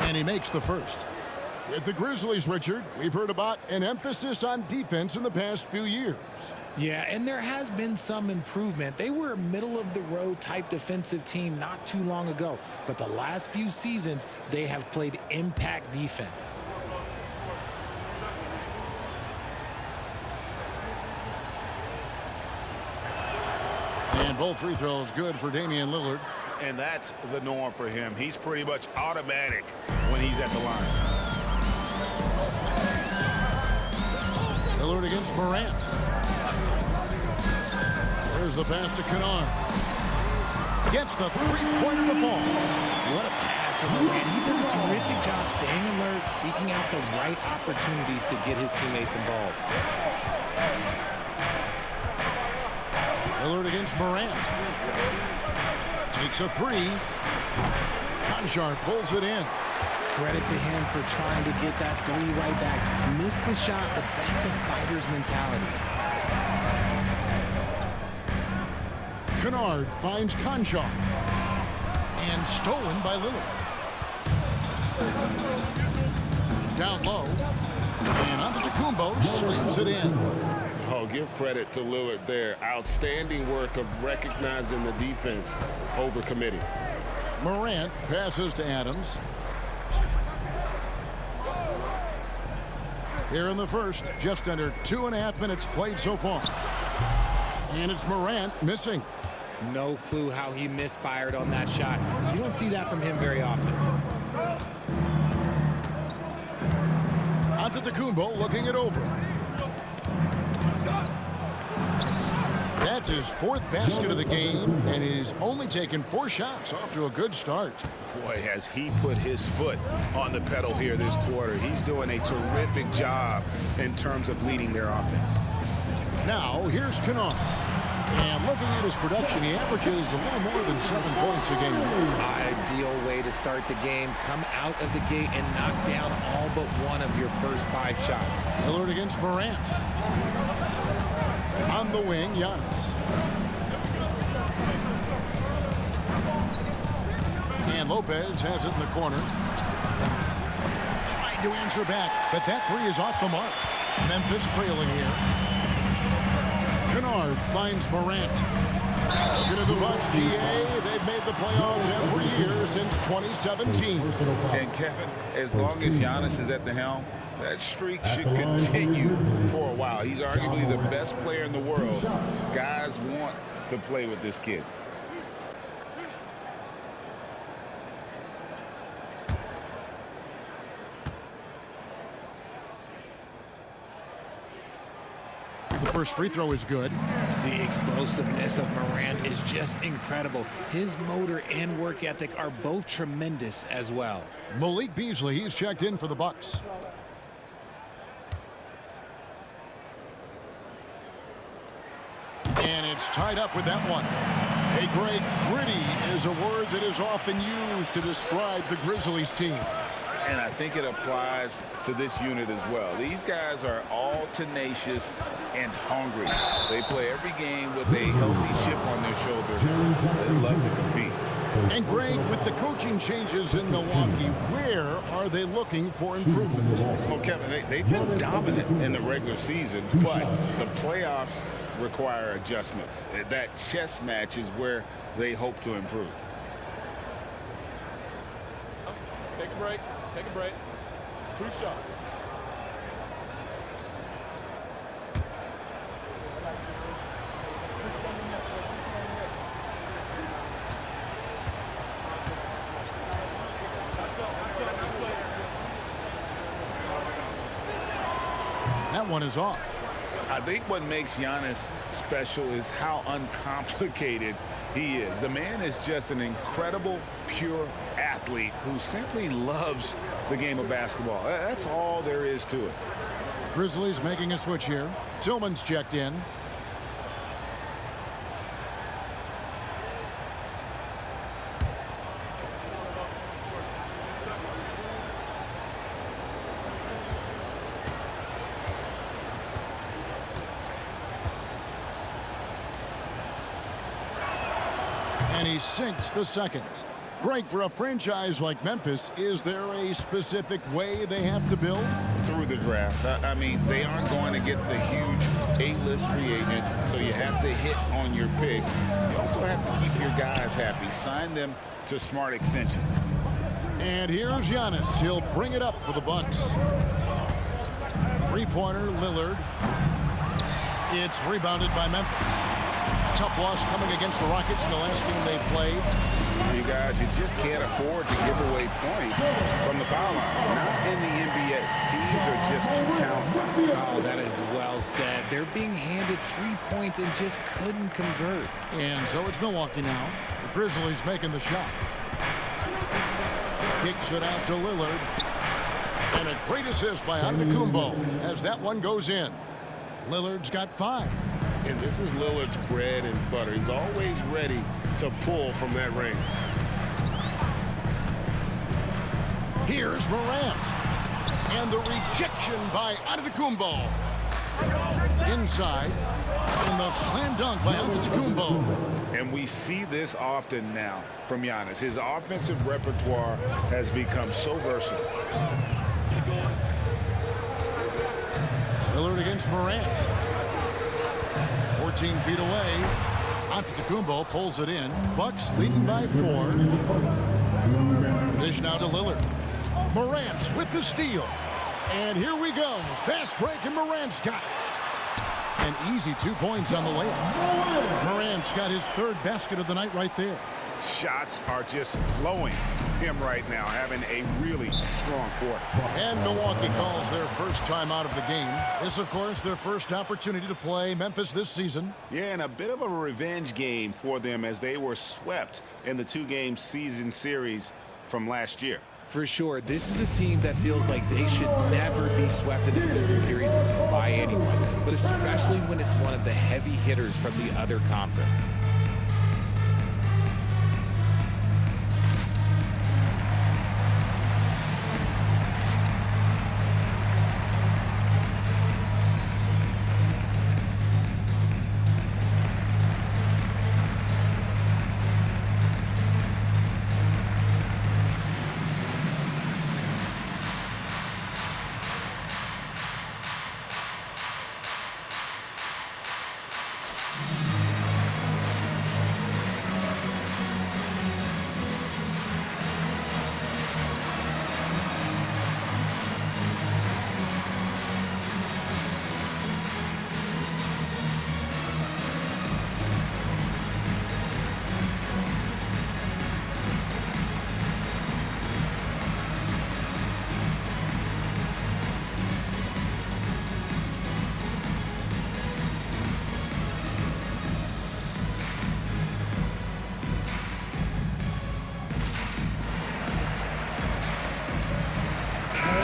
And he makes the first. With the Grizzlies, Richard, we've heard about an emphasis on defense in the past few years. Yeah, and there has been some improvement. They were a middle-of-the-road type defensive team not too long ago. But the last few seasons, they have played impact defense. And both free throws good for Damian Lillard. And that's the norm for him. He's pretty much automatic when he's at the line. Lillard against Morant. There's the pass to Kennard. Gets the three-pointer to fall. What a pass from Morant. He does a terrific job staying alert, seeking out the right opportunities to get his teammates involved. Lillard against Morant. Takes a three. Konchar pulls it in. Credit to him for trying to get that three right back. Missed the shot, but that's a fighter's mentality. Kennard finds Konchar. And stolen by Lillard. Down low. And Antetokounmpo slams it in. Oh, give credit to Lillard there. Outstanding work of recognizing the defense over committing. Morant passes to Adams. Here in the first, just under 2.5 minutes played so far. And it's Morant missing. No clue how he misfired on that shot. You don't see that from him very often. Antetokounmpo looking it over. That's his fourth basket of the game, and he's only taken 4 shots. Off to a good start. Boy, has he put his foot on the pedal here this quarter. He's doing a terrific job in terms of leading their offense. Now, here's Kennard. And looking at his production, he averages a little more than 7 points a game. Ideal way to start the game. Come out of the gate and knock down all but one of your first 5 shots. Lillard against Morant. On the wing, Giannis. And Lopez has it in the corner. Tried to answer back, but that three is off the mark. Memphis trailing here. Kennard finds Morant. Looking at the Bucks, GA, they've made the playoffs every year since 2017. And Kevin, as long as Giannis is at the helm, that streak should continue for a while. He's arguably the best player in the world. Guys want to play with this kid. The first free throw is good. The explosiveness of Morant is just incredible. His motor and work ethic are both tremendous as well. Malik Beasley, he's checked in for the Bucks. And it's tied up with that one. A great gritty is a word that is often used to describe the Grizzlies team. And I think it applies to this unit as well. These guys are all tenacious and hungry. They play every game with a healthy chip on their shoulder. They love to compete. And Greg, with the coaching changes in Milwaukee, where are they looking for improvement? Well, Kevin, they've been dominant in the regular season, but the playoffs require adjustments. That chess match is where they hope to improve. Take a break. Take a break. 2 shots. That one is off. I think what makes Giannis special is how uncomplicated he is. The man is just an incredible, pure athlete who simply loves the game of basketball. That's all there is to it. Grizzlies making a switch here. Tillman's checked in. And he sinks the second. Greg, for a franchise like Memphis, is there a specific way they have to build? Through the draft. I mean, they aren't going to get the huge A-list free agents, so you have to hit on your picks. You also have to keep your guys happy. Sign them to smart extensions. And here's Giannis. He'll bring it up for the Bucks. Three-pointer, Lillard. It's rebounded by Memphis. Tough loss coming against the Rockets in the last game they played. You guys, you just can't afford to give away points from the foul line. Not in the NBA. Teams are just too talented. Oh, that is well said. They're being handed 3 points and just couldn't convert. And so it's Milwaukee now. The Grizzlies making the shot. Kicks it out to Lillard. And a great assist by Antetokounmpo as that one goes in. Lillard's got 5. And this is Lillard's bread and butter. He's always ready to pull from that range. Here's Morant. And the rejection by Antetokounmpo. Inside. And the slam dunk by Antetokounmpo. And we see this often now from Giannis. His offensive repertoire has become so versatile. Lillard against Morant. 14 feet away. Antetokounmpo pulls it in. Bucks leading by 4. Dish now to Lillard. Morant with the steal. And here we go. Fast break, and Morant's got it. An easy 2 points on the layup. Morant's got his 3rd basket of the night right there. Shots are just flowing for him right now, having a really strong quarter. And Milwaukee calls their first time out of the game. This, of course, their first opportunity to play Memphis this season. Yeah, and a bit of a revenge game for them as they were swept in the 2-game season series from last year. For sure, this is a team that feels like they should never be swept in a season series by anyone, but especially when it's one of the heavy hitters from the other conference.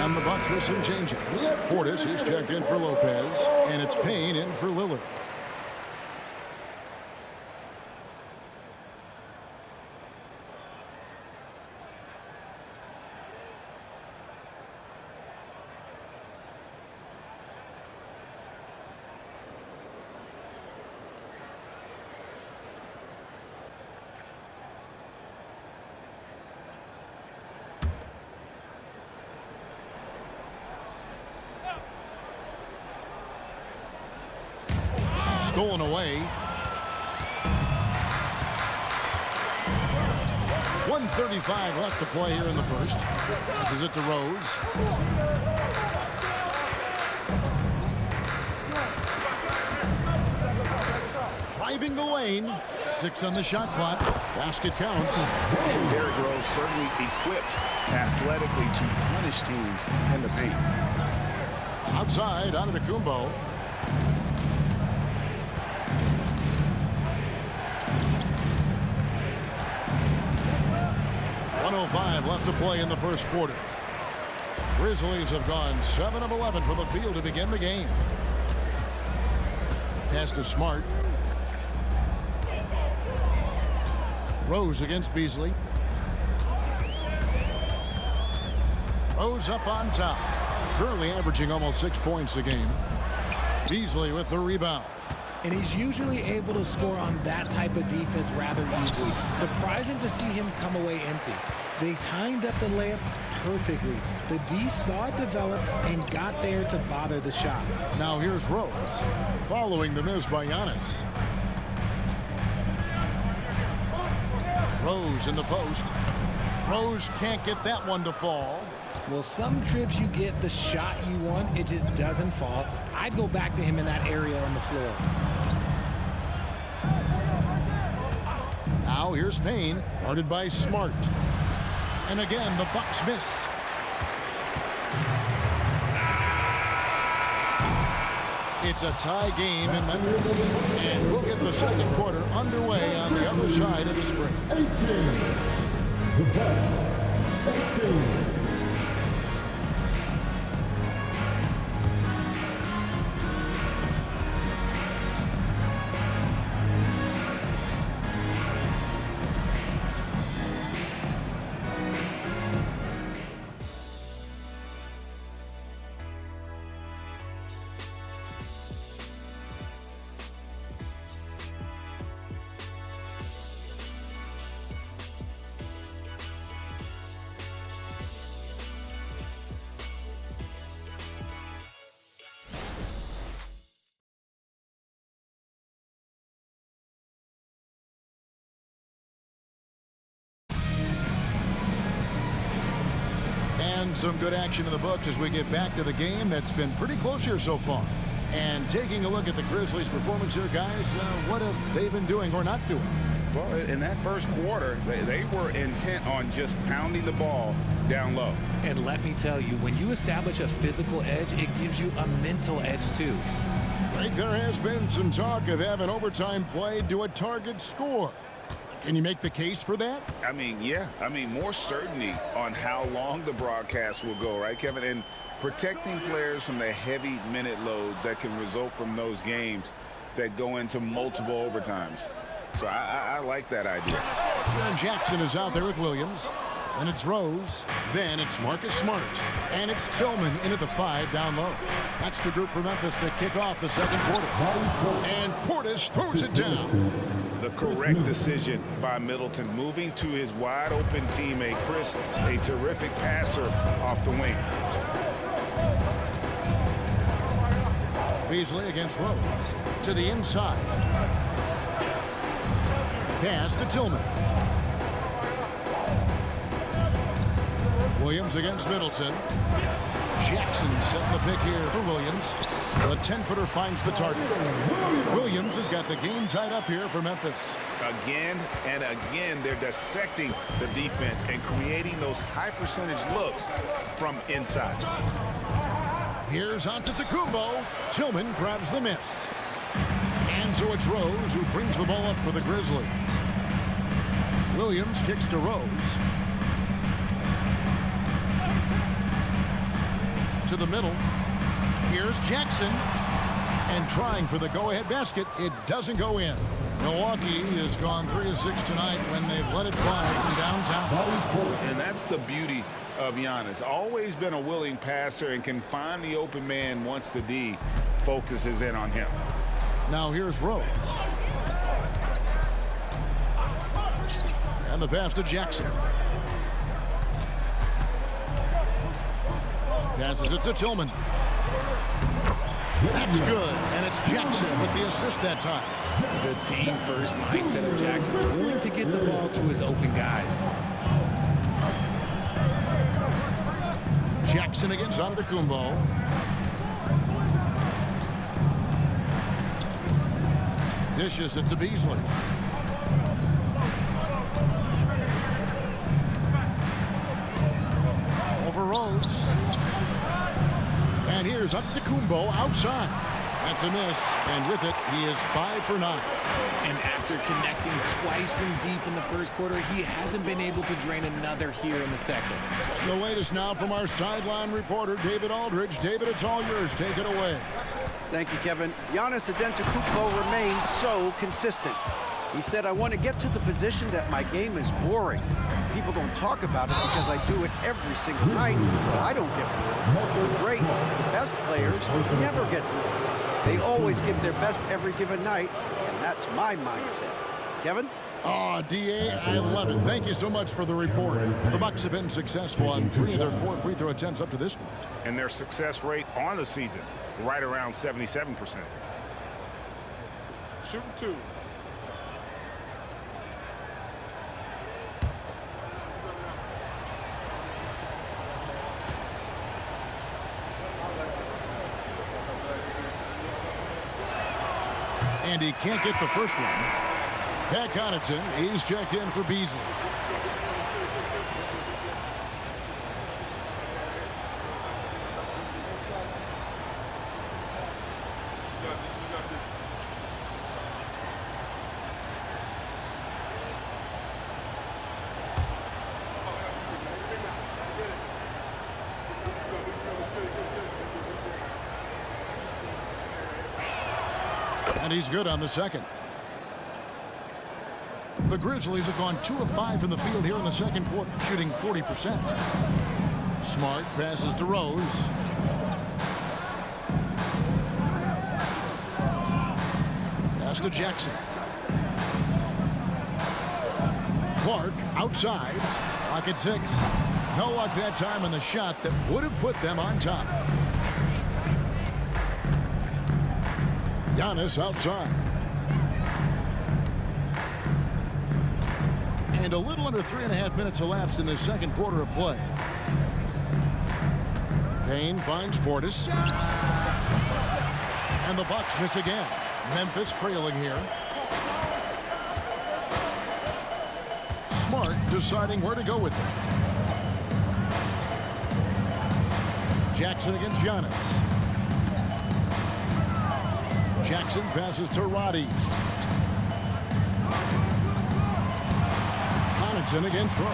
And the Bucks with some changes. Portis is checked in for Lopez, and it's Payne in for Lillard. Stolen away. 1:35 left to play here in the first. Passes it to Rose. Driving the lane. 6 on the shot clock. Basket counts. And Derrick Rose certainly equipped athletically to punish teams in the paint. Outside, Antetokounmpo. .05 left to play in the first quarter. Grizzlies have gone 7 of 11 from the field to begin the game. Pass to Smart. Rose against Beasley. Rose up on top. Currently averaging almost 6 points a game. Beasley with the rebound. and he's usually able to score on that type of defense rather easily. Surprising to see him come away empty. They timed up the layup perfectly. The D saw it develop and got there to bother the shot. Now here's Rose, following the miss by Giannis. Rose in the post. Rose can't get that one to fall. Well, some trips you get the shot you want, it just doesn't fall. I'd go back to him in that area on the floor. Now here's Payne, guarded by Smart. And again, the Bucks miss. It's a tie game in Memphis. And we'll get the second quarter underway on the other side of the spring. 18. The Bucks, 18. And some good action in the books as we get back to the game that's been pretty close here so far. And taking a look at the Grizzlies' performance here, guys, what have they been doing or not doing? Well, in that first quarter, they were intent on just pounding the ball down low. And let me tell you, when you establish a physical edge, it gives you a mental edge too. Right, there has been some talk of having overtime played to a target score. Can you make the case for that? I mean, yeah. I mean, more certainty on how long the broadcast will go, right, Kevin? And protecting players from the heavy minute loads that can result from those games that go into multiple overtimes. So I like that idea. Jaren Jackson is out there with Williams. Then it's Rose. Then it's Marcus Smart. And it's Tillman into the 5 down low. That's the group for Memphis to kick off the second quarter. And Portis throws it down. The correct decision by Middleton, moving to his wide-open teammate, Chris, a terrific passer off the wing. Beasley against Rose. To the inside. Pass to Tillman. Williams against Middleton. Jackson setting the pick here for Williams. The 10-footer finds the target. Williams has got the game tied up here for Memphis. Again and again, they're dissecting the defense and creating those high-percentage looks from inside. Here's Antetokounmpo. Tillman grabs the miss. And so it's Rose who brings the ball up for the Grizzlies. Williams kicks to Rose. To the middle. Here's Jackson. And trying for the go-ahead basket. It doesn't go in. Milwaukee has gone 3 of 6 tonight when they've let it fly from downtown. And that's the beauty of Giannis. Always been a willing passer and can find the open man once the D focuses in on him. Now here's Rose. And the pass to Jackson. Passes it to Tillman. That's good. And it's Jackson with the assist that time. The team-first mindset of Jackson, willing to get the ball to his open guys. Jackson against Antetokounmpo. Dishes it to Beasley. Over Rose. And here's Antetokounmpo outside. That's a miss, and with it, he is 5 for 9. And after connecting twice from deep in the first quarter, he hasn't been able to drain another here in the second. The latest now from our sideline reporter, David Aldridge. David, it's all yours. Take it away. Thank you, Kevin. Giannis Antetokounmpo remains so consistent. He said, I want to get to the position that my game is boring. People don't talk about it because I do it every single night, but I don't get bored. The greats, the best players, never get bored. They always give their best every given night, and that's my mindset. Kevin? Oh, DA, I love it. Thank you so much for the report. The Bucks have been successful on 3 of their 4 free throw attempts up to this point. And their success rate on the season, right around 77%. Shooting 2. And he can't get the first one. Pat Connaughton, he's checked in for Beasley. And he's good on the second. The Grizzlies have gone 2 of 5 from the field here in the second quarter, shooting 40%. Smart passes to Rose. Pass to Jackson. Clark outside. Clock at 6. No luck that time on the shot that would have put them on top. Giannis outside. And a little under 3.5 minutes elapsed in the second quarter of play. Payne finds Portis. And the Bucks miss again. Memphis trailing here. Smart deciding where to go with it. Jackson against Giannis. Jackson passes to Roddy. Connaughton against Rose.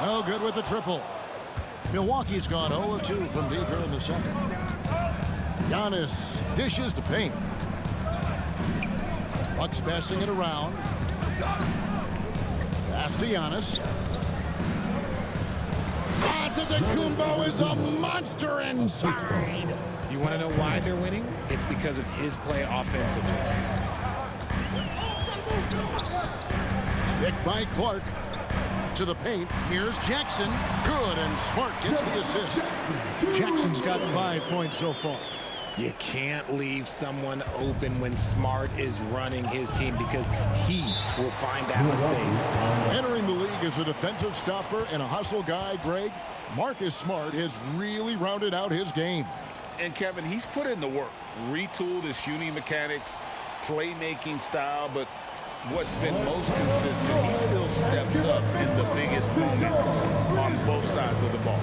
No good with the triple. Milwaukee's gone 0-2 from deep here in the second. Giannis dishes to Payne. Bucks passing it around. Pass to Giannis. Antetokounmpo is a monster inside. You want to know why they're winning? It's because of his play offensively. Picked by Clark. To the paint. Here's Jackson. Good, and Smart gets the assist. Jackson's got 5 points so far. You can't leave someone open when Smart is running his team because he will find that mistake. Entering the league as a defensive stopper and a hustle guy, Greg, Marcus Smart has really rounded out his game. And Kevin, he's put in the work, retooled his shooting mechanics, playmaking style, but what's been most consistent, he still steps up in the biggest moments on both sides of the ball.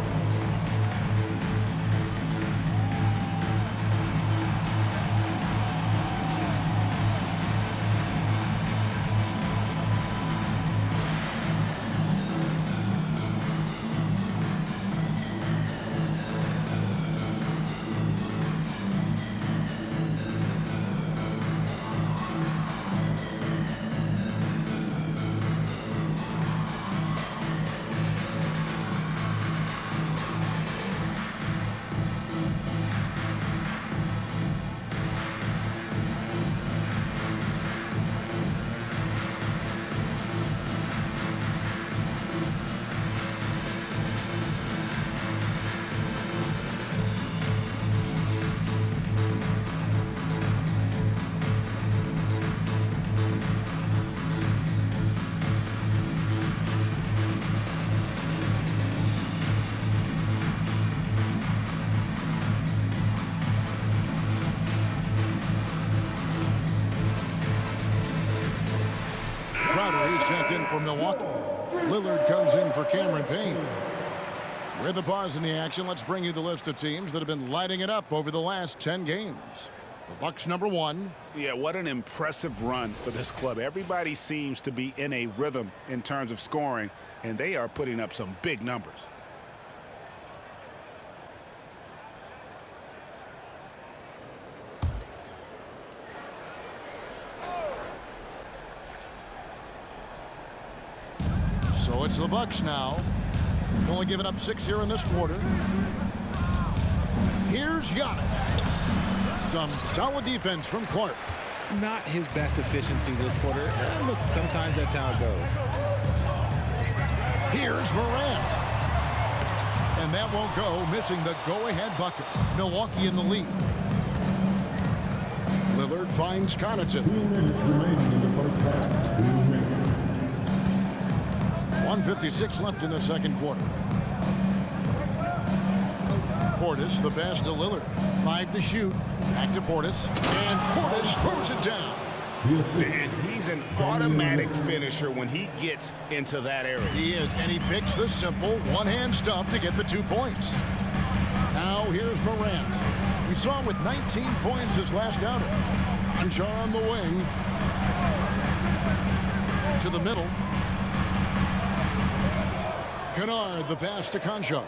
Crowder, he's checked in for Milwaukee. Lillard comes in for Cameron Payne. With the pause in the action, let's bring you the list of teams that have been lighting it up over the last 10 games. The Bucks #1. Yeah, what an impressive run for this club. Everybody seems to be in a rhythm in terms of scoring, and they are putting up some big numbers. So it's the Bucks now. Only giving up 6 here in this quarter. Here's Giannis. Some solid defense from Clark. Not his best efficiency this quarter. Look, sometimes that's how it goes. Here's Morant. And that won't go, missing the go-ahead bucket. Milwaukee in the lead. Lillard finds Connaughton. 2 minutes remaining in the first half. 2 minutes. 1:56 left in the second quarter. Portis, the pass to Lillard. 5 to shoot. Back to Portis. And Portis throws it down. And he's an automatic finisher when he gets into that area. He is, and he picks the simple one-hand stuff to get the 2 points. Now here's Morant. We saw him with 19 points his last outing. Conchar on the wing. To the middle. Kennard, the pass to Conchar.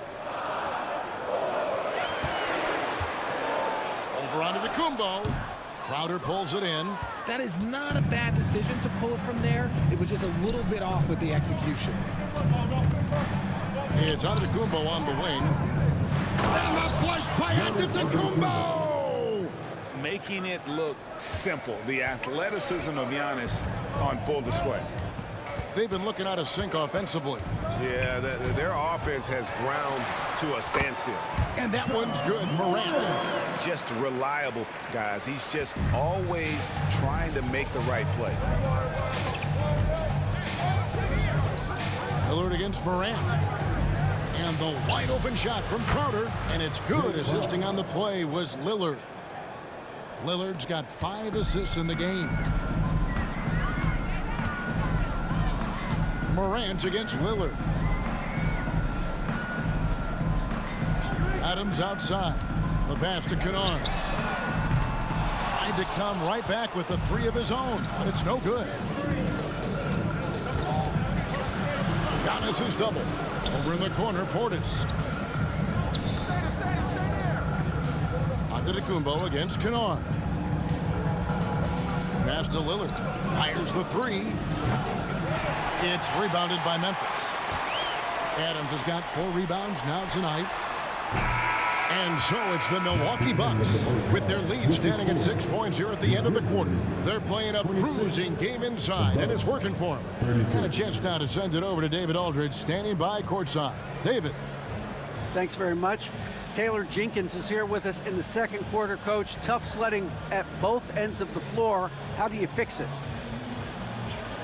Over onto Kumbo. Crowder pulls it in. That is not a bad decision to pull it from there. It was just a little bit off with the execution. It's Antetokounmpo on the wing. And the flush by Antetokounmpo! Making it look simple. The athleticism of Giannis on full display. They've been looking out of sync offensively. Yeah, their offense has ground to a standstill. And that one's good. Morant. Just reliable, guys. He's just always trying to make the right play. Lillard against Morant. And the wide open shot from Crowder. And it's good. Assisting on the play was Lillard. Lillard's got 5 assists in the game. Morant against Lillard. Adams outside. The pass to Kennard. Tried to come right back with the 3 of his own, but it's no good. Giannis is double. Over in the corner, Portis. Antetokounmpo against Kennard. Pass to Lillard. Fires the 3. It's rebounded by Memphis. Adams has got 4 rebounds now tonight. And so it's the Milwaukee Bucks with their lead standing at 6 points here at the end of the quarter. They're playing a bruising game inside, and it's working for them. And a chance now to send it over to David Aldridge, standing by courtside. David. Thanks very much. Taylor Jenkins is here with us in the second quarter, Coach. Tough sledding at both ends of the floor. How do you fix it?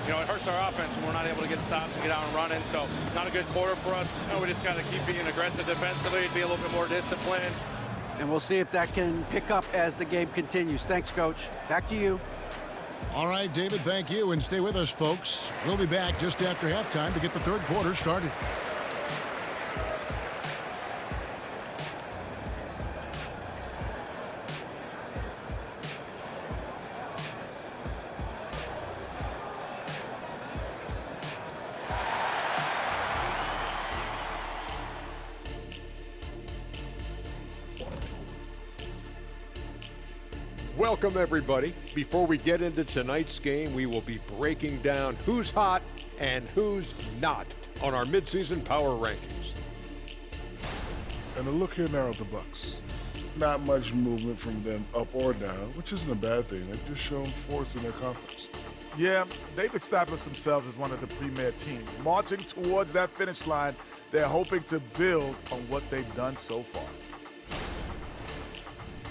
You know, it hurts our offense when we're not able to get stops and get out and running. So not a good quarter for us. You know, we just got to keep being aggressive defensively, be a little bit more disciplined. And we'll see if that can pick up as the game continues. Thanks, Coach. Back to you. All right, David, thank you. And stay with us, folks. We'll be back just after halftime to get the third quarter started. Welcome, everybody. Before we get into tonight's game, we will be breaking down who's hot and who's not on our midseason power rankings. And a look here now at the Bucks. Not much movement from them up or down, which isn't a bad thing. They've just shown force in their conference. Yeah, they've established themselves as one of the premier teams. Marching towards that finish line, they're hoping to build on what they've done so far.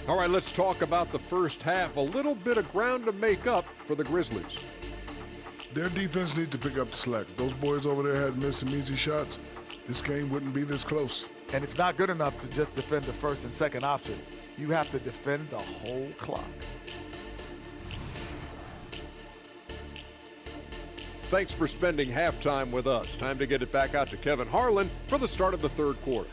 All right, let's talk about the first half. A little bit of ground to make up for the Grizzlies. Their defense needs to pick up the slack. If those boys over there had missed some easy shots, this game wouldn't be this close. And it's not good enough to just defend the first and second option. You have to defend the whole clock. Thanks for spending halftime with us. Time to get it back out to Kevin Harlan for the start of the third quarter.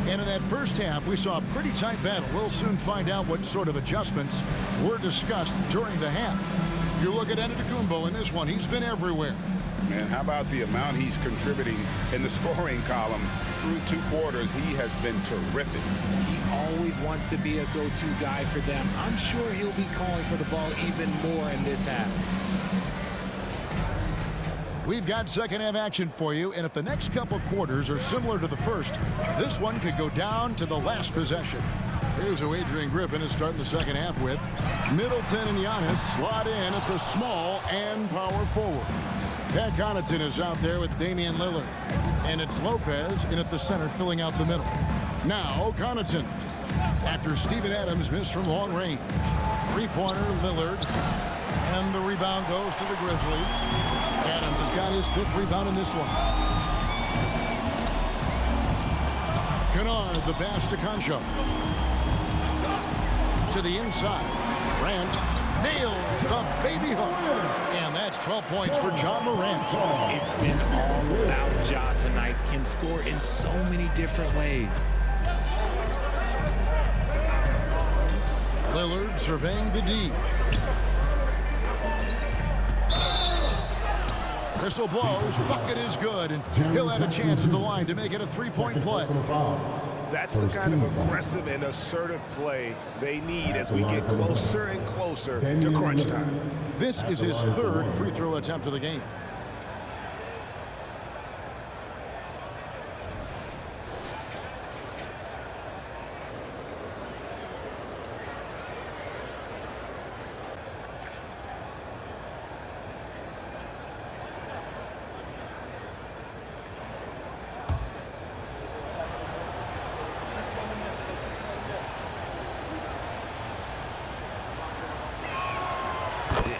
And in that first half, we saw a pretty tight battle. We'll soon find out what sort of adjustments were discussed during the half. You look at Antetokounmpo in this one. He's been everywhere. Man, how about the amount he's contributing in the scoring column through 2 quarters? He has been terrific. He always wants to be a go-to guy for them. I'm sure he'll be calling for the ball even more in this half. We've got second half action for you, and if the next couple quarters are similar to the first, this one could go down to the last possession. Here's who Adrian Griffin is starting the second half with. Middleton and Giannis slot in at the small and power forward. Pat Connaughton is out there with Damian Lillard. And it's Lopez in at the center filling out the middle. Now Connaughton. After Steven Adams missed from long range. Three-pointer Lillard. And the rebound goes to the Grizzlies. Adams has got his 5th rebound in this one. Kennard, the pass to Concho. To the inside. Morant nails the baby hook. And that's 12 points for Ja Morant. It's been all about Ja tonight. Can score in so many different ways. Lillard surveying the D. Whistle blows. Bucket is good. And he'll have a chance at the line to make it a 3-point play. That's the kind of aggressive and assertive play they need as we get closer and closer to crunch time. This is his 3rd free throw attempt of the game.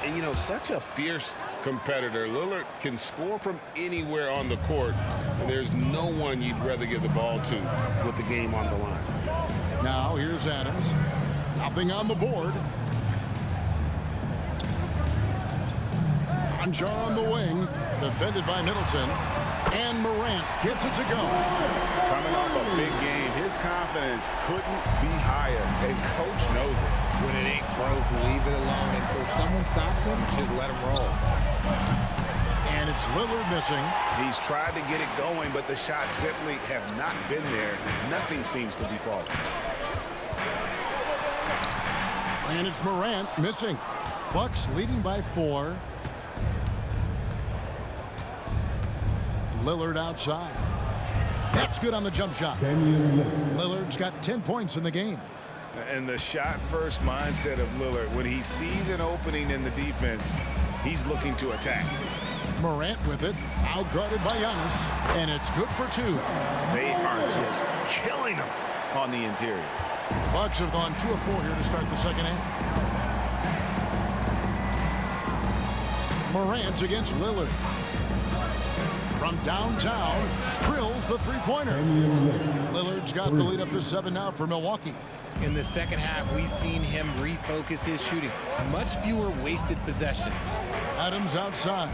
And, you know, such a fierce competitor. Lillard can score from anywhere on the court, and there's no one you'd rather give the ball to with the game on the line. Now here's Adams. Nothing on the board. Anjar on the wing. Defended by Middleton. And Morant gets it to go. Coming off a big game, his confidence couldn't be higher, and coach knows it. When it ain't broke, leave it alone until someone stops him. Just let him roll. And it's Lillard missing. He's tried to get it going, but the shots simply have not been there. Nothing seems to be falling. And it's Morant missing. Bucks leading by 4. Lillard outside. That's good on the jump shot. Lillard's got 10 points in the game. And the shot-first mindset of Lillard, when he sees an opening in the defense, he's looking to attack. Morant with it, outguarded by Giannis, and it's good for 2. They are just killing him on the interior. Bucks have gone 2 of 4 here to start the second half. Morant against Lillard. From downtown, drills the three-pointer. Lillard's got the lead up to 7 now for Milwaukee. In the second half, we've seen him refocus his shooting. Much fewer wasted possessions. Adams outside.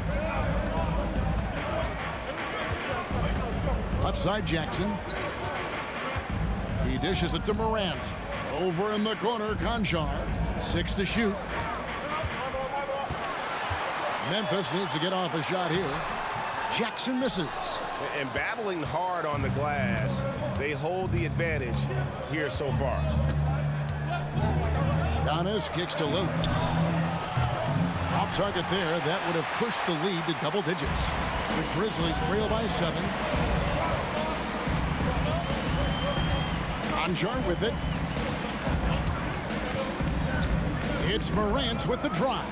Left side Jackson. He dishes it to Morant. Over in the corner, Conchar. 6 to shoot. Memphis needs to get off a shot here. Jackson misses. And battling hard on the glass, they hold the advantage here so far. Giannis kicks to Lillard. Off target there. That would have pushed the lead to double digits. The Grizzlies trail by 7. Anjar with it. It's Morant with the drive.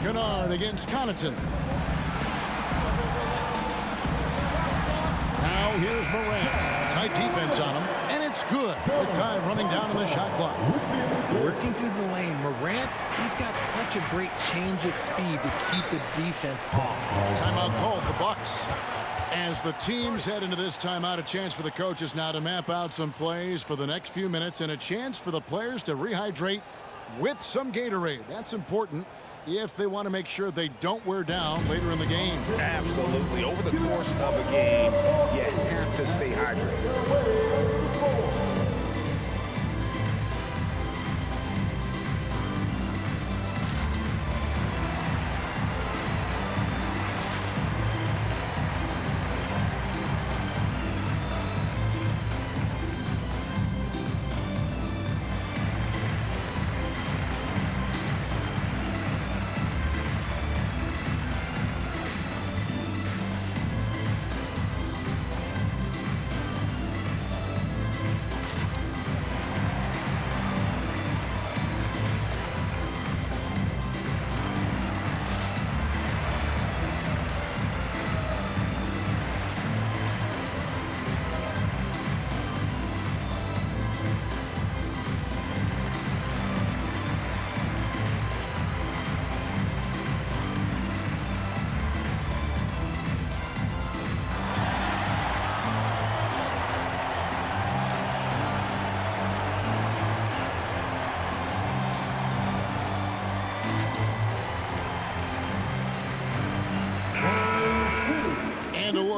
Kennard against Connaughton. Now here's Morant. Tight defense on him, and it's good. With time running down on the shot clock. Working through the lane, Morant, he's got such a great change of speed to keep the defense off. Timeout called, the Bucks. As the teams head into this timeout, a chance for the coaches now to map out some plays for the next few minutes and a chance for the players to rehydrate with some Gatorade. That's important if they want to make sure they don't wear down later in the game. Absolutely. Over the course of a game, you have to stay hydrated.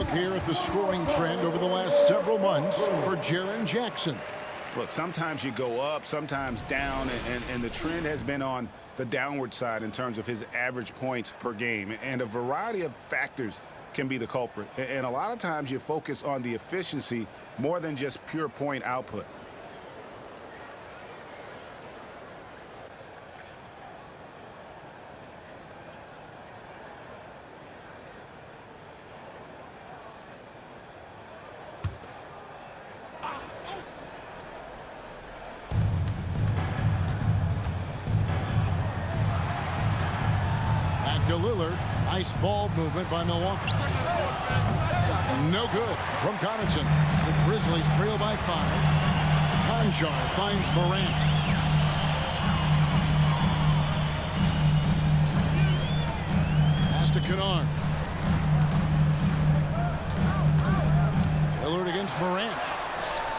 look here at the scoring trend over the last several months for Jaren Jackson. Look, sometimes you go up, sometimes down, and the trend has been on the downward side in terms of his average points per game. And a variety of factors can be the culprit. And a lot of times you focus on the efficiency more than just pure point output. To Lillard. Nice ball movement by Milwaukee. No good from Connaughton. The Grizzlies trail by 5. Konchar finds Morant. Pass to Kennard. Lillard against Morant.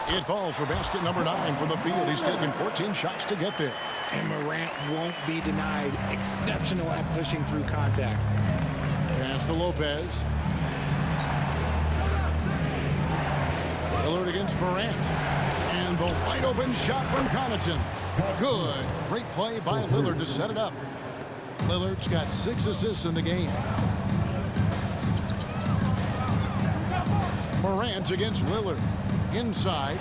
It falls for basket number 9 from the field. He's taken 14 shots to get there. And Morant won't be denied. Exceptional at pushing through contact. Pass to Lopez. Lillard against Morant. And the wide open shot from Connaughton. Good. Great play by Lillard to set it up. Lillard's got 6 assists in the game. Morant against Lillard. Inside.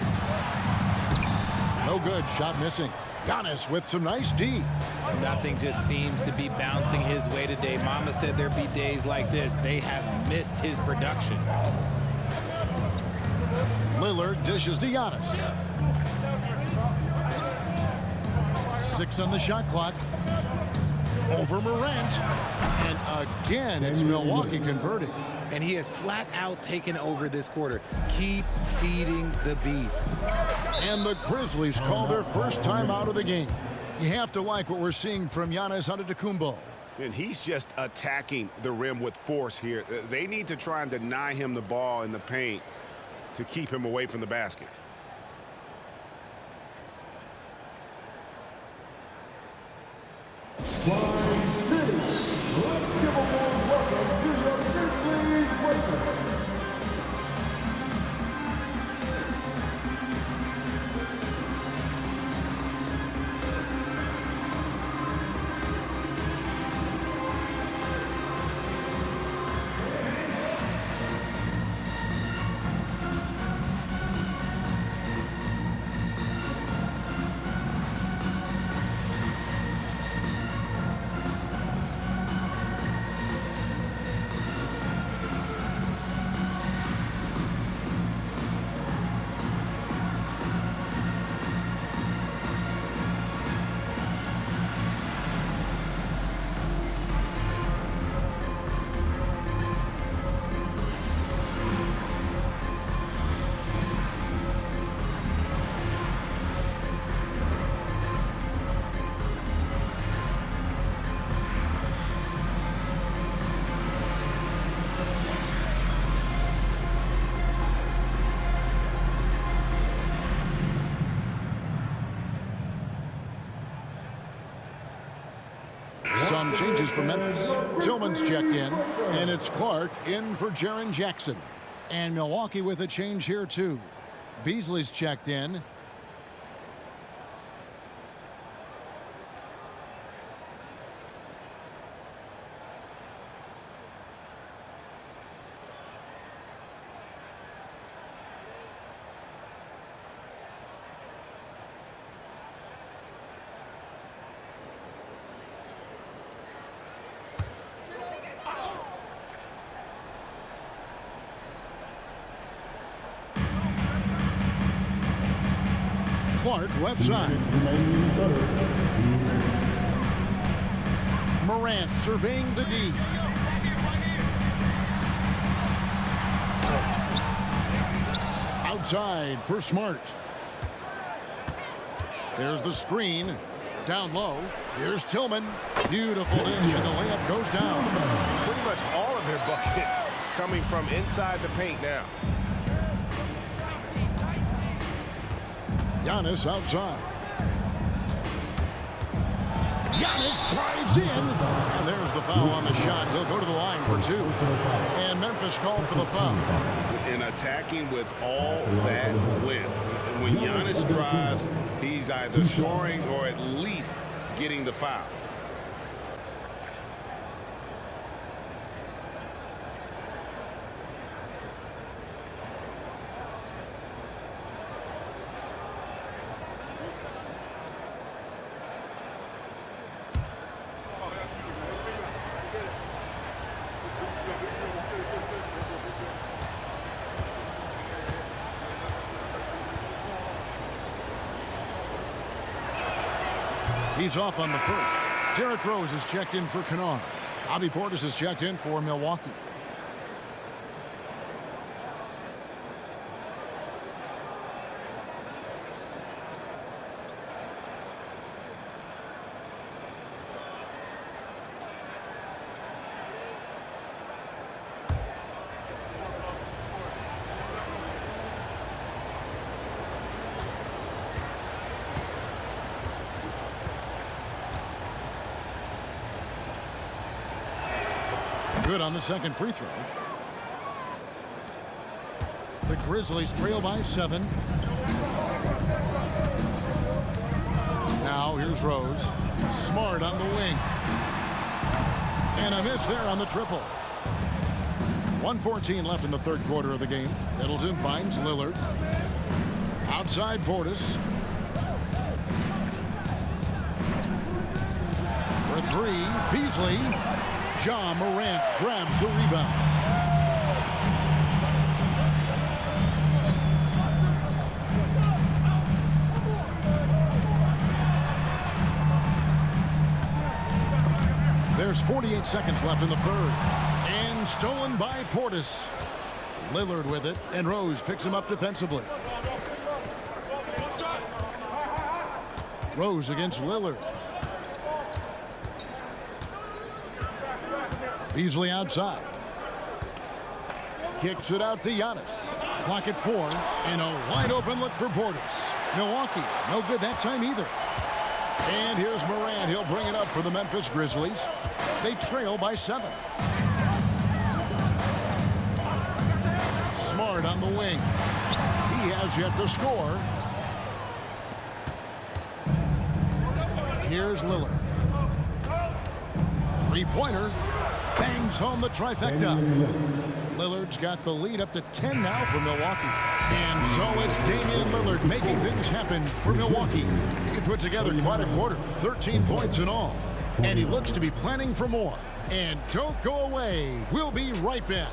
No good. Shot missing. Giannis with some nice D. Nothing just seems to be bouncing his way today. Mama said there'd be days like this. They have missed his production. Lillard dishes to Giannis. 6 on the shot clock. Over Morant. And again, it's Milwaukee converting. And he has flat out taken over this quarter. Keep feeding the beast. And the Grizzlies call their first time out of the game. You have to like what we're seeing from Giannis Antetokounmpo. And he's just attacking the rim with force here. They need to try and deny him the ball in the paint to keep him away from the basket. Some changes for Memphis. Tillman's checked in, and it's Clark in for Jaren Jackson. And Milwaukee with a change here, too. Beasley's checked in. Clark left side. Morant surveying the D. Outside for Smart. There's the screen. Down low. Here's Tillman. Beautiful dish, and the layup goes down. Pretty much all of their buckets coming from inside the paint now. Giannis outside. Giannis drives in. And there's the foul on the shot. He'll go to the line for 2. And Memphis called for the foul. And attacking with all that length. When Giannis drives, he's either scoring or at least getting the foul. He's off on the first. Derrick Rose is checked in for Kennard. Bobby Portis is checked in for Milwaukee. Good on the second free throw. The Grizzlies trail by 7. Now here's Rose. Smart on the wing. And a miss there on the triple. 1:14 left in the third quarter of the game. Middleton finds Lillard. Outside Portis. For 3, Beasley. Ja Morant grabs the rebound. There's 48 seconds left in the third. And stolen by Portis. Lillard with it, and Rose picks him up defensively. Rose against Lillard. Beasley outside. Kicks it out to Giannis. Clock at 4, and a wide open look for Portis. Milwaukee, no good that time either. And here's Morant. He'll bring it up for the Memphis Grizzlies. They trail by 7. Smart on the wing. He has yet to score. Here's Lillard. Three-pointer. Bangs home the trifecta. Lillard's got the lead up to 10 now for Milwaukee. And so it's Damian Lillard making things happen for Milwaukee. He put together quite a quarter, 13 points in all. And he looks to be planning for more. And don't go away. We'll be right back.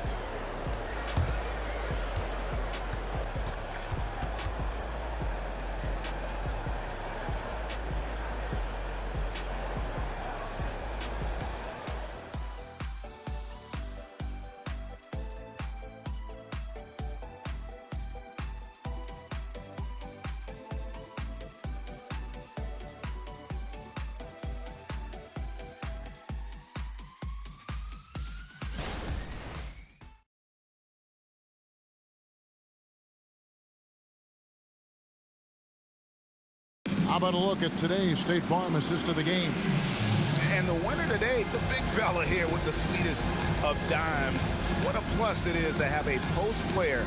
How about a look at today's State Farm assist of the game? And the winner today, the big fella here with the sweetest of dimes. What a plus it is to have a post player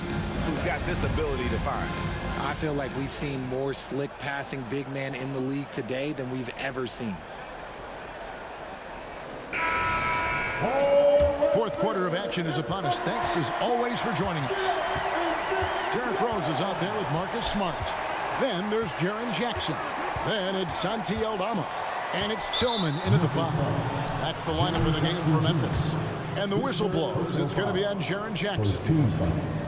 who's got this ability to find. I feel like we've seen more slick passing big man in the league today than we've ever seen. Fourth quarter of action is upon us. Thanks as always for joining us. Derrick Rose is out there with Marcus Smart. Then there's Jaren Jackson. Then it's Santi Aldama. And it's Tillman into the foul. That's the lineup of the game for Memphis. And the whistle blows. It's going to be on Jaren Jackson.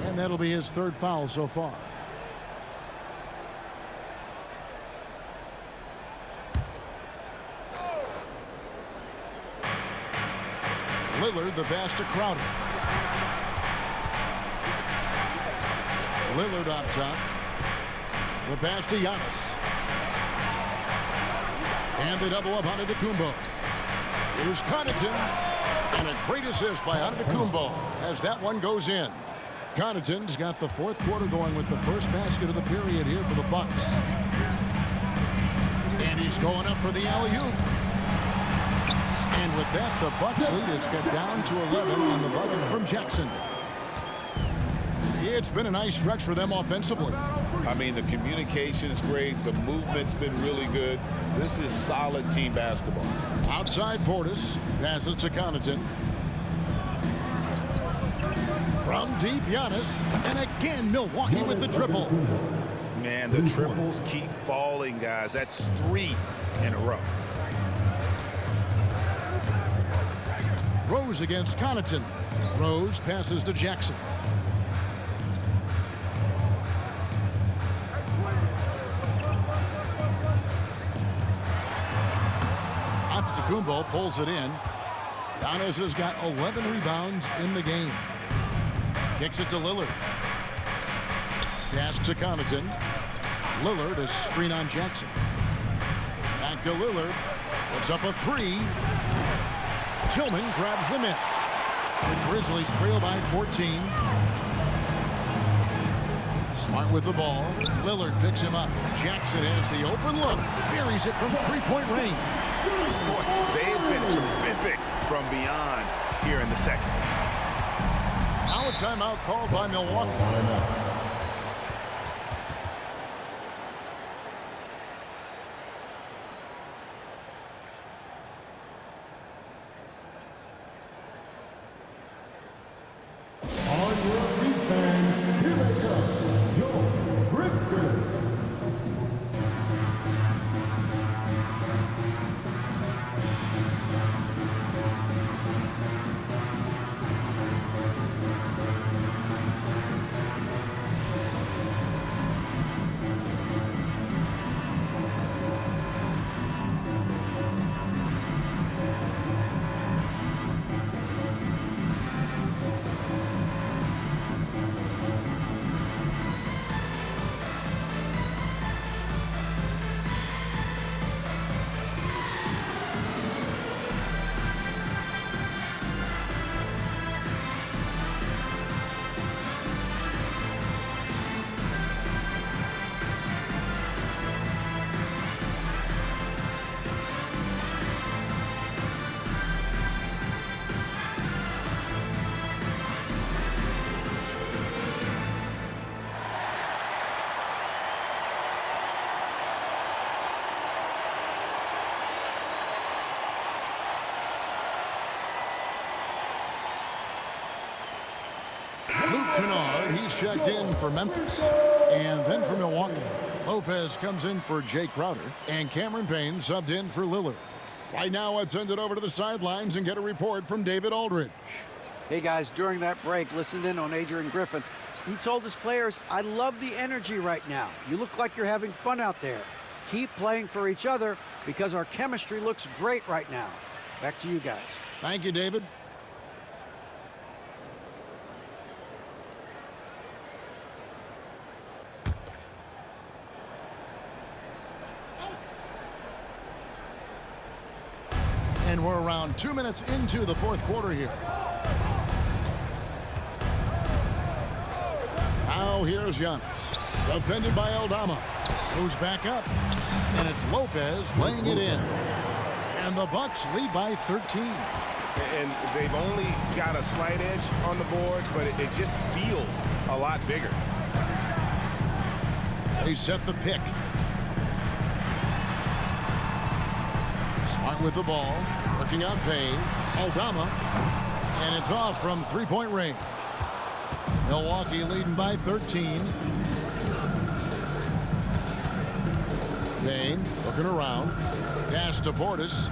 And that'll be his third foul so far. Lillard, the pass to Crowder. Lillard up top. The pass to Giannis. And they double up on Antetokounmpo. Here's Connaughton. And a great assist by Antetokounmpo as that one goes in. Connaughton's got the fourth quarter going with the first basket of the period here for the Bucks. And he's going up for the alley-oop. And with that, the Bucks lead is cut down to 11 on the bucket from Jackson. It's been a nice stretch for them offensively. I mean, the communication is great. The movement's been really good. This is solid team basketball. Outside Portis, passes to Connaughton. From deep, Giannis. And again, Milwaukee with the triple. Man, the triples keep falling, guys. That's 3 in a row. Rose against Connaughton. Rose passes to Jackson. Antetokounmpo pulls it in. Giannis has got 11 rebounds in the game. Kicks it to Lillard. Pass to Connaughton. Lillard a screen on Jackson. Back to Lillard. Puts up a 3. Tillman grabs the miss. The Grizzlies trail by 14. Smart with the ball. Lillard picks him up. Jackson has the open look. Buries it from 3-point range. Boy, they've been terrific from beyond here in the second. Now a timeout called by Milwaukee. Luke Kennard, he's checked in for Memphis. And then for Milwaukee, Lopez comes in for Jay Crowder. And Cameron Payne subbed in for Lillard. Right now, let's send it over to the sidelines and get a report from David Aldridge. Hey, guys, during that break, listened in on Adrian Griffin. He told his players, I love the energy right now. You look like you're having fun out there. Keep playing for each other because our chemistry looks great right now. Back to you guys. Thank you, David. And we're around 2 minutes into the fourth quarter here. Now here's Giannis. Defended by Aldama. Who's back up. And it's Lopez laying it in. And the Bucks lead by 13. And they've only got a slight edge on the boards, but it just feels a lot bigger. They set the pick. Smart with the ball. Working on Payne. Aldama. And it's off from 3-point range. Milwaukee leading by 13. Payne looking around. Pass to Portis.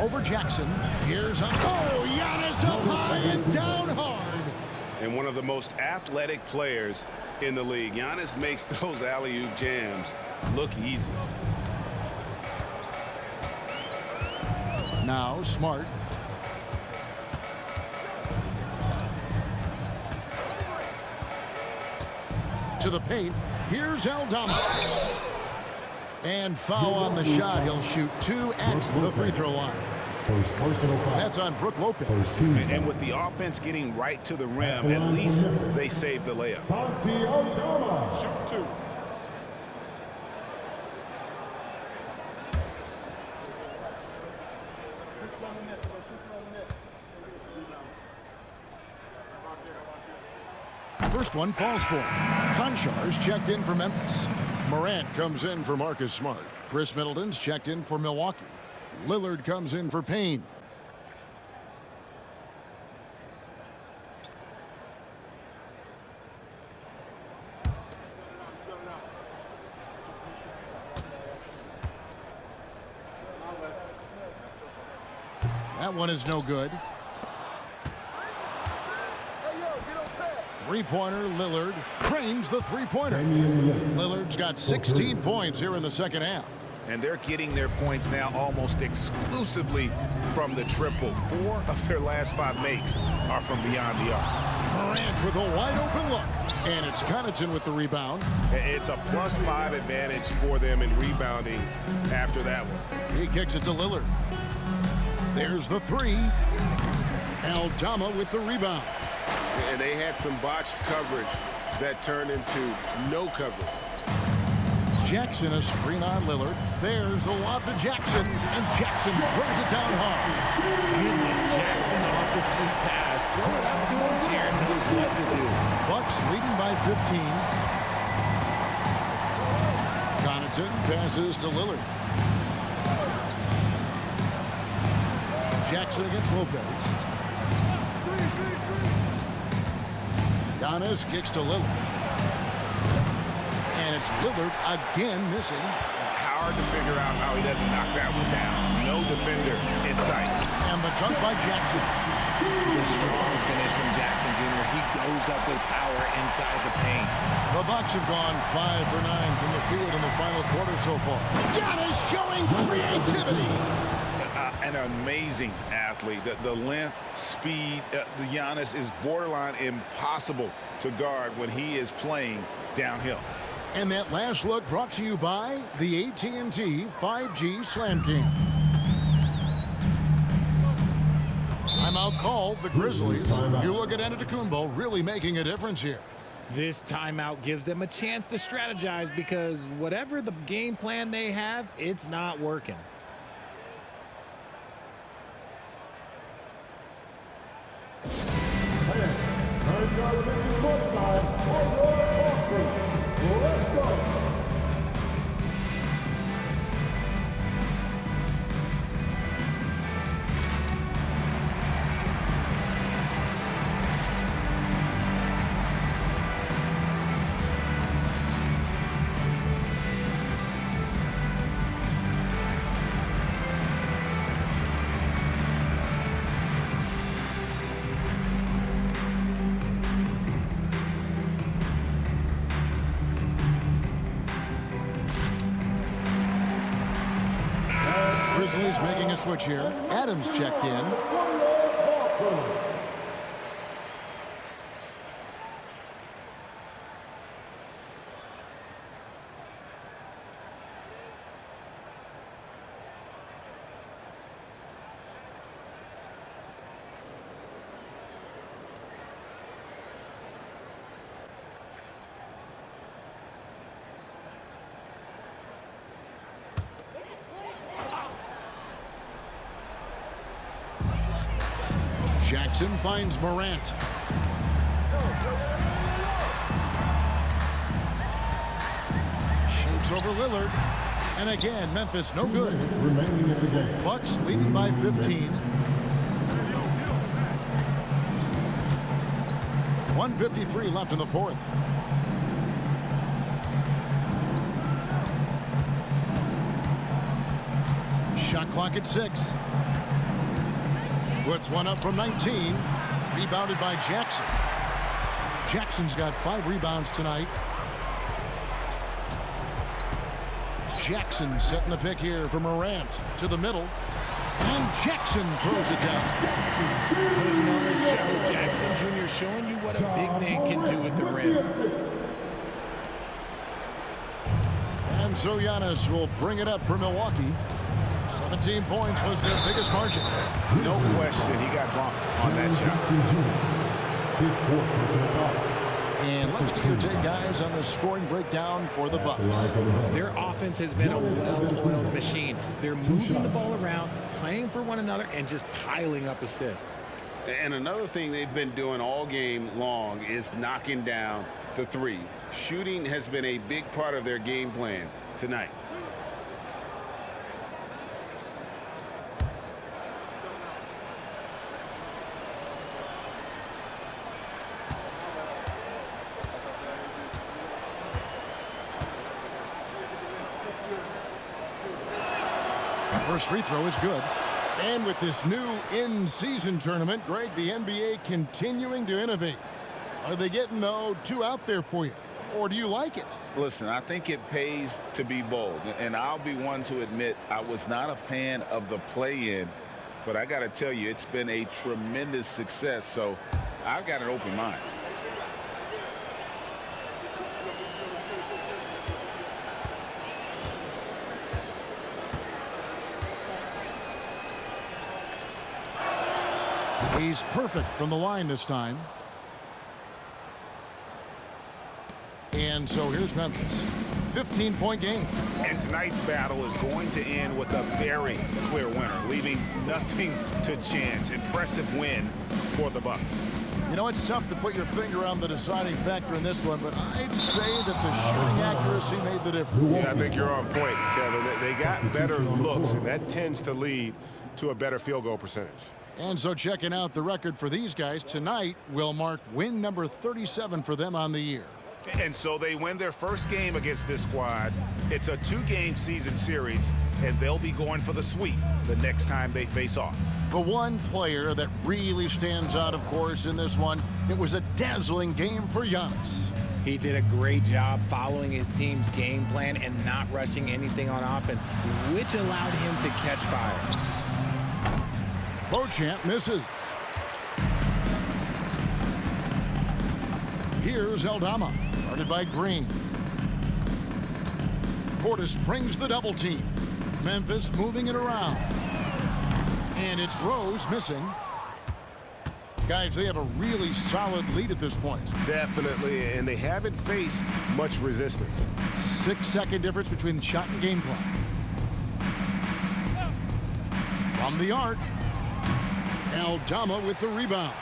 Over Jackson. Here's Giannis up high and down hard. And one of the most athletic players in the league. Giannis makes those alley-oop jams look easy. Now Smart. To the paint. Here's Aldama. And foul on the shot. He'll shoot 2 at the free throw line. That's on Brook Lopez. And with the offense getting right to the rim, at least they saved the layup. Shoot 2. First one falls for him. Konchar's checked in for Memphis. Morant comes in for Marcus Smart. Chris Middleton's checked in for Milwaukee. Lillard comes in for Payne. That one is no good. Three-pointer, Lillard cranes the three-pointer. Lillard's got 16 points here in the second half. And they're getting their points now almost exclusively from the triple. 4 of their last 5 makes are from beyond the arc. Morant with a wide-open look. And it's Connaughton with the rebound. It's a +5 advantage for them in rebounding after that one. He kicks it to Lillard. There's the three. Aldama with the rebound. And they had some botched coverage that turned into no coverage. Jackson a screen on Lillard. There's the lob to Jackson, and Jackson throws it down hard. Goodness, Jackson off the sweet pass. Throw it out to him. Jaren knows what to do. Bucks leading by 15. Connaughton passes to Lillard. Jackson against Lopez. Giannis kicks to Lillard. And it's Lillard again missing. Hard to figure out how he doesn't knock that one down. No defender in sight. And the dunk by Jackson. The strong finish from Jackson Jr. He goes up with power inside the paint. The Bucks have gone 5 for 9 from the field in the final quarter so far. Giannis showing creativity. An amazing athlete. The length, speed, the Giannis is borderline impossible to guard when he is playing downhill. And that last look brought to you by the AT&T 5G Slam King. Timeout called, the Grizzlies. You look at Antetokounmpo really making a difference here. This timeout gives them a chance to strategize because whatever the game plan they have, it's not working. Grizzlies making a switch here. Adams checked in. Jackson finds Morant. Shoots over Lillard. And again, Memphis no good. Bucks leading by 15. 1:53 left in the fourth. Shot clock at 6. Puts one up from 19. Rebounded by Jackson. Jackson's got 5 rebounds tonight. Jackson setting the pick here for Morant to the middle. And Jackson throws it down. Putting on a show. Jackson Jr. showing you what a big man can do at the rim. And so Giannis will bring it up for Milwaukee. 17 points was their biggest margin. No question, he got bumped on that shot. And let's get your take, guys, on the scoring breakdown for the Bucks. Their offense has been a well-oiled machine. They're moving the ball around, playing for one another, and just piling up assists. And another thing they've been doing all game long is knocking down the three. Shooting has been a big part of their game plan tonight. First free throw is good. And with this new in-season tournament, Greg, the NBA continuing to innovate. Are they getting, though, too out there for you? Or do you like it? Listen, I think it pays to be bold. And I'll be one to admit I was not a fan of the play-in. But I got to tell you, it's been a tremendous success. So I've got an open mind. He's perfect from the line this time. And so here's Memphis. 15-point game. And tonight's battle is going to end with a very clear winner, leaving nothing to chance. Impressive win for the Bucks. You know, it's tough to put your finger on the deciding factor in this one, but I'd say that the shooting accuracy made the difference. Yeah, I think you're on point, Kevin. They got better looks, and that tends to lead to a better field goal percentage. And so checking out the record for these guys tonight will mark win number 37 for them on the year. And so they win their first game against this squad. It's a 2-game season series, and they'll be going for the sweep the next time they face off. The one player that really stands out, of course, in this one, it was a dazzling game for Giannis. He did a great job following his team's game plan and not rushing anything on offense, which allowed him to catch fire. Beauchamp misses. Here's Aldama, guarded by Green. Portis brings the double team. Memphis moving it around. And it's Rose missing. Guys, they have a really solid lead at this point. Definitely, and they haven't faced much resistance. 6-second difference between the shot and game clock. From the arc, Aldama with the rebound.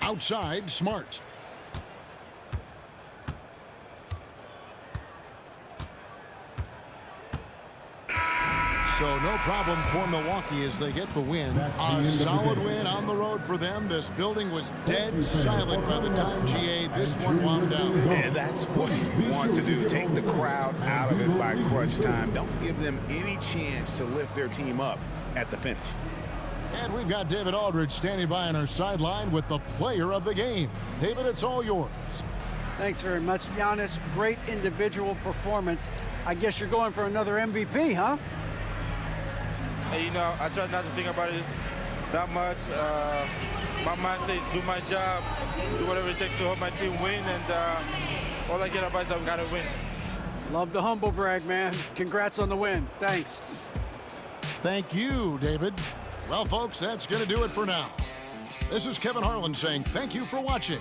Outside, Smart. So no problem for Milwaukee as they get the win. A solid win on the road for them. This building was dead silent by the time, GA, this one wound down. And that's what you want to do. Take the crowd out of it by crunch time. Don't give them any chance to lift their team up at the finish. And we've got David Aldridge standing by on our sideline with the player of the game. David, it's all yours. Thanks very much, Giannis. Great individual performance. I guess you're going for another MVP, huh? Hey, you know, I try not to think about it that much. My mindset is do my job, do whatever it takes to help my team win, and all I get about is I've got to win. Love the humble brag, man. Congrats on the win. Thanks. Thank you, David. Well, folks, that's going to do it for now. This is Kevin Harlan saying thank you for watching.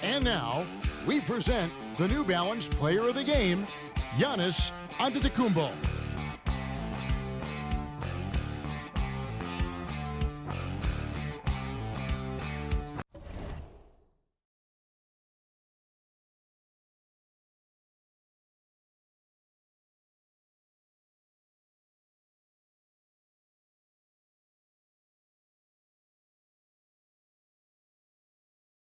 And now, we present the New Balance Player of the Game, Giannis Antetokounmpo.